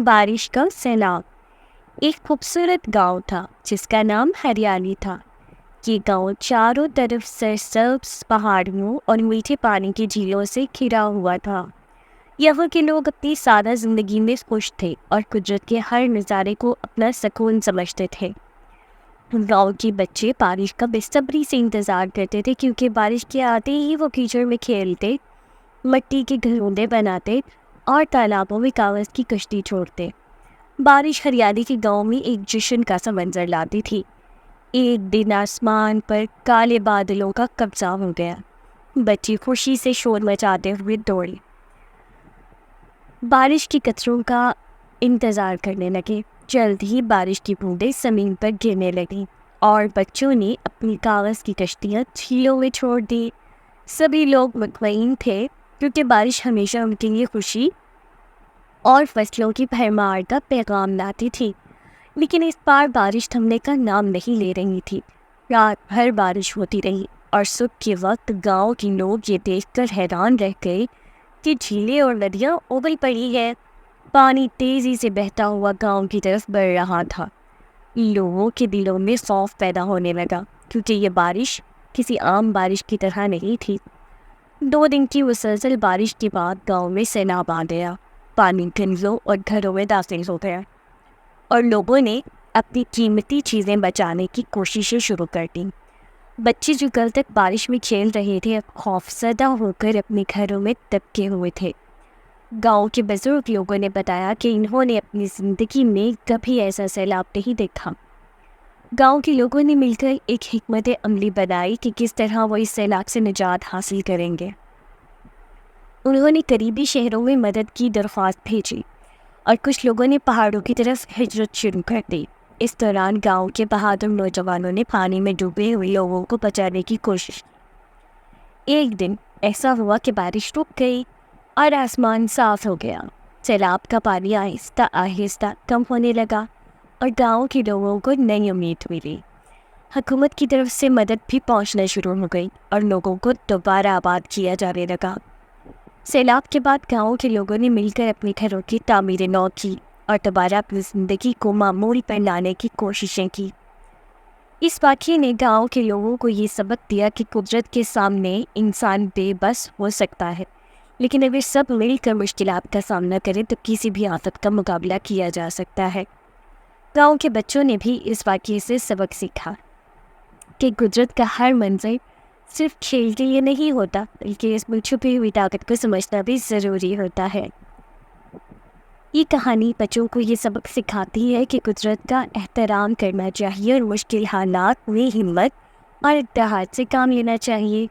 بارش کا سیلاب۔ ایک خوبصورت گاؤں تھا جس کا نام ہریالی تھا۔ یہ گاؤں چاروں طرف سرسبز پہاڑیوں اور میٹھے پانی کی جھیلوں سے گھرا ہوا تھا۔ یہاں کے لوگ اپنی سادہ زندگی میں خوش تھے اور قدرت کے ہر نظارے کو اپنا سکون سمجھتے تھے۔ گاؤں کے بچے بارش کا بے صبری سے انتظار کرتے تھے، کیونکہ بارش کے آتے ہی وہ کیچڑ میں کھیلتے، مٹی کے گھروندے بناتے اور تالابوں میں کاغذ کی کشتی چھوڑتے۔ بارش ہریالی کے گاؤں میں ایک جشن کا سا منظر لاتی تھی۔ ایک دن آسمان پر کالے بادلوں کا قبضہ ہو گیا۔ بچے خوشی سے شور مچاتے ہوئے دوڑے، بارش کی قطروں کا انتظار کرنے لگے۔ جلد ہی بارش کی بوندیں زمین پر گرنے لگیں اور بچوں نے اپنی کاغذ کی کشتیاں جھیلوں میں چھوڑ دی۔ سبھی لوگ مطمئن تھے، کیونکہ بارش ہمیشہ ان کے لیے خوشی اور فصلوں کی بھرمار کا پیغام لاتی تھی۔ لیکن اس بار بارش تھمنے کا نام نہیں لے رہی تھی۔ رات بھر بارش ہوتی رہی اور صبح کے وقت گاؤں کے لوگ یہ دیکھ کر حیران رہ گئے کہ جھیلیں اور ندیاں ابل پڑی ہیں۔ پانی تیزی سے بہتا ہوا گاؤں کی طرف بڑھ رہا تھا۔ لوگوں کے دلوں میں خوف پیدا ہونے لگا، کیونکہ یہ بارش کسی عام بارش کی طرح نہیں تھی۔ 2 دن کی مسلسل بارش کے بعد گاؤں میں سیلاب آ گیا۔ پانی گھروں اور گھروں میں داخل ہو گیا اور لوگوں نے اپنی قیمتی چیزیں بچانے کی کوششیں شروع کر دیں۔ بچے جو کل تک بارش میں کھیل رہے تھے، اب خوفزدہ ہو کر اپنے گھروں میں دبکے ہوئے تھے۔ گاؤں کے بزرگ لوگوں نے بتایا کہ انہوں نے اپنی زندگی میں کبھی ایسا سیلاب نہیں دیکھا۔ گاؤں کے لوگوں نے مل کر ایک حکمت عملی بنائی کہ کس طرح وہ اس سیلاب سے نجات حاصل کریں گے۔ انہوں نے قریبی شہروں میں مدد کی درخواست بھیجی اور کچھ لوگوں نے پہاڑوں کی طرف ہجرت شروع کر دی۔ اس دوران گاؤں کے بہادر نوجوانوں نے پانی میں ڈوبے ہوئے لوگوں کو بچانے کی کوشش کی۔ ایک دن ایسا ہوا کہ بارش رک گئی اور آسمان صاف ہو گیا۔ سیلاب کا پانی آہستہ آہستہ کم ہونے لگا اور گاؤں کے لوگوں کو نئی امید ملی۔ حکومت کی طرف سے مدد بھی پہنچنا شروع ہو گئی اور لوگوں کو دوبارہ آباد کیا جانے لگا۔ سیلاب کے بعد گاؤں کے لوگوں نے مل کر اپنے گھروں کی تعمیر نو کی اور دوبارہ اپنی زندگی کو معمول پر لانے کی کوششیں کی۔ اس واقعے نے گاؤں کے لوگوں کو یہ سبق دیا کہ قدرت کے سامنے انسان بے بس ہو سکتا ہے، لیکن اگر سب مل کر مشکلات کا سامنا کریں تو کسی بھی آفت کا مقابلہ کیا جا سکتا ہے۔ گاؤں کے بچوں نے بھی اس واقعے سے سبق سیکھا کہ قدرت کا ہر منظر صرف کھیل کے لیے نہیں ہوتا، بلکہ اس میں چھپی ہوئی طاقت کو سمجھنا بھی ضروری ہوتا ہے۔ یہ کہانی بچوں کو یہ سبق سکھاتی ہے کہ قدرت کا احترام کرنا چاہیے اور مشکل حالات میں ہمت اور اتحاد سے کام لینا چاہیے۔